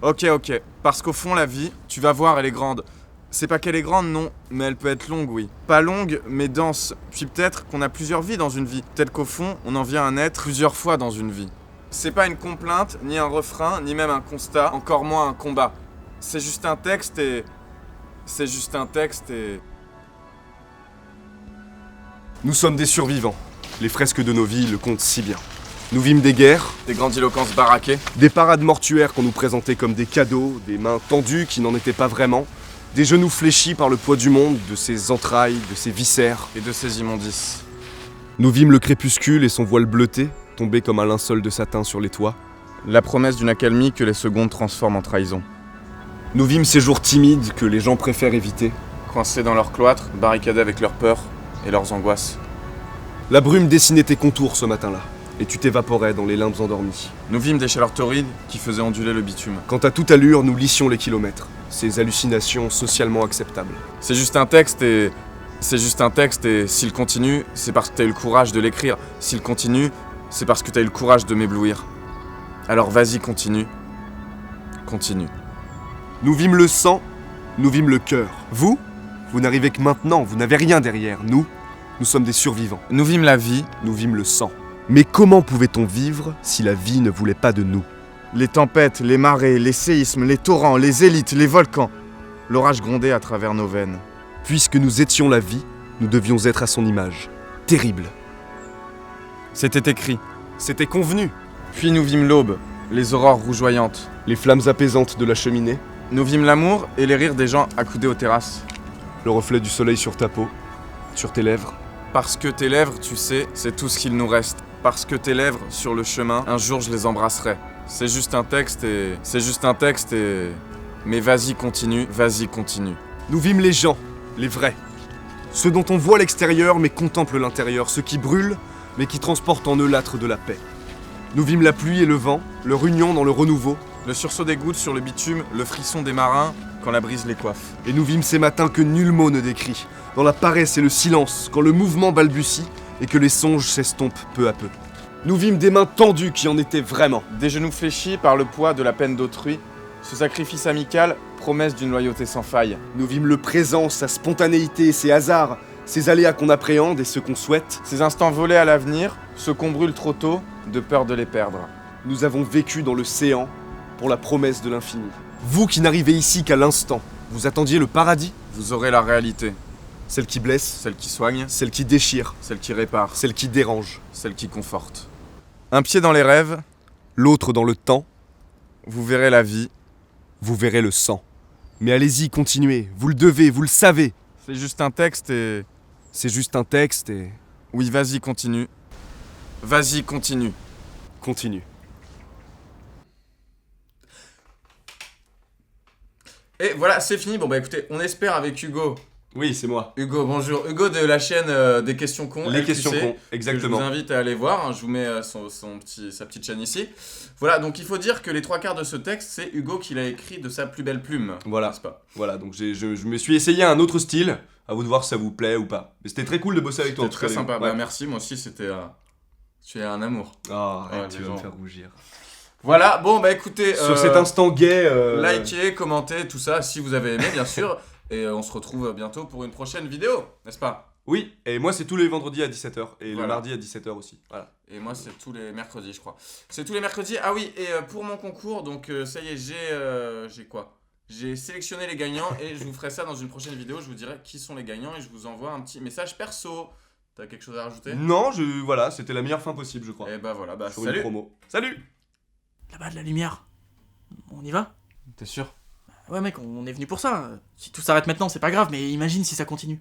Ok, parce qu'au fond, la vie, tu vas voir, elle est grande. C'est pas qu'elle est grande, non, mais elle peut être longue, oui. Pas longue, mais dense. Puis peut-être qu'on a plusieurs vies dans une vie. Peut-être qu'au fond, on en vient à naître plusieurs fois dans une vie. C'est pas une complainte, ni un refrain, ni même un constat, encore moins un combat. C'est juste un texte et... Nous sommes des survivants. Les fresques de nos vies le comptent si bien. Nous vîmes des guerres, Des grandiloquences baraquées. des parades mortuaires qu'on nous présentait comme des cadeaux, des mains tendues qui n'en étaient pas vraiment, des genoux fléchis par le poids du monde, de ses entrailles, de ses viscères. Et de ces immondices. Nous vîmes le crépuscule et son voile bleuté, tombé comme un linceul de satin sur les toits. La promesse d'une accalmie que les secondes transforment en trahison. Nous vîmes ces jours timides que les gens préfèrent éviter. Coincés dans leur cloître, barricadés avec leurs peurs et leurs angoisses. La brume dessinait tes contours ce matin-là, et tu t'évaporais dans les limbes endormies. Nous vîmes des chaleurs torrides qui faisaient onduler le bitume. Quant à toute allure, nous lissions les kilomètres, ces hallucinations socialement acceptables. C'est juste un texte et s'il continue, c'est parce que t'as eu le courage de l'écrire. S'il continue, c'est parce que t'as eu le courage de m'éblouir. Alors vas-y, continue. Continue. Nous vîmes le sang, nous vîmes le cœur. Vous n'arrivez que maintenant, vous n'avez rien derrière. Nous sommes des survivants. Nous vîmes la vie, Nous vîmes le sang. Mais comment pouvait-on vivre si la vie ne voulait pas de nous? les tempêtes, les marées, les séismes, les torrents, les élites, les volcans. L'orage grondait à travers nos veines. Puisque nous étions la vie, nous devions être à son image. Terrible. C'était écrit. C'était convenu. Puis nous vîmes l'aube, les aurores rougeoyantes. Les flammes apaisantes de la cheminée, Nous vîmes l'amour et les rires des gens accoudés aux terrasses. le reflet du soleil sur ta peau, sur tes lèvres. Parce que tes lèvres, tu sais, c'est tout ce qu'il nous reste. Parce que tes lèvres, sur le chemin, un jour je les embrasserai. C'est juste un texte et... Mais vas-y, continue, vas-y, continue. Nous vîmes les gens, les vrais. Ceux dont on voit l'extérieur mais contemple l'intérieur, ceux qui brûlent mais qui transportent en eux l'âtre de la paix. Nous vîmes la pluie et le vent, leur union dans le renouveau, Le sursaut des gouttes sur le bitume, le frisson des marins quand la brise les coiffe. et nous vîmes ces matins que nul mot ne décrit, dans la paresse et le silence, quand le mouvement balbutie et que les songes s'estompent peu à peu. Nous vîmes des mains tendues qui en étaient vraiment. Des genoux fléchis par le poids de la peine d'autrui, ce sacrifice amical, promesse d'une loyauté sans faille. Nous vîmes le présent, sa spontanéité, ses hasards, ces aléas qu'on appréhende et ceux qu'on souhaite. Ces instants volés à l'avenir, ceux qu'on brûle trop tôt, de peur de les perdre. Nous avons vécu dans le séant pour la promesse de l'infini. Vous qui n'arrivez ici qu'à l'instant, vous attendiez le paradis? Vous aurez la réalité, Celle qui blesse, celle qui soigne, celle qui déchire, celle qui répare, celle qui dérange. celle qui conforte. Un pied dans les rêves, L'autre dans le temps, vous verrez la vie. vous verrez le sang. Mais allez-y, continuez, vous le devez, vous le savez. C'est juste un texte et... C'est juste un texte et... Oui, vas-y, continue. Vas-y, continue. continue. Et voilà, c'est fini. Bon bah écoutez, on espère avec Hugo. Oui, c'est moi. Hugo, bonjour. Hugo de la chaîne des questions cons. Les LQC, questions cons, que je exactement. vous invite à aller voir. Hein, je vous mets sa petite chaîne ici. Voilà, donc il faut dire que les trois quarts de ce texte, c'est Hugo qui l'a écrit de sa plus belle plume. Voilà. N'est-ce pas? Voilà, donc je me suis essayé un autre style. À vous de voir si ça vous plaît ou pas. Mais c'était très cool de bosser avec toi. C'était en tout très cas, sympa. ouais. Bah merci, moi aussi c'était... Tu es un amour. Ah, arrête, Ouais, tu les vas me gens. faire rougir. Voilà, bon bah écoutez... Sur cet instant gay... likez, commentez, tout ça, si vous avez aimé bien sûr. Et on se retrouve bientôt pour une prochaine vidéo, n'est-ce pas? Oui, et moi c'est tous les vendredis à 17h. Et le Voilà. mardi à 17h aussi. Voilà. Et moi c'est tous les mercredis je crois. C'est tous les mercredis. Ah oui, et pour mon concours, donc ça y est, j'ai quoi? J'ai sélectionné les gagnants et je vous ferai ça dans une prochaine vidéo. Je vous dirai qui sont les gagnants et je vous envoie un petit message perso. T'as quelque chose à rajouter? Non, voilà, c'était la meilleure fin possible, je crois. Et bah voilà, bah Sur une salut. promo. Salut! Là-bas, de la lumière. On y va? T'es sûr? Ouais, mec, on est venu pour ça. Si tout s'arrête maintenant, c'est pas grave, mais imagine si ça continue.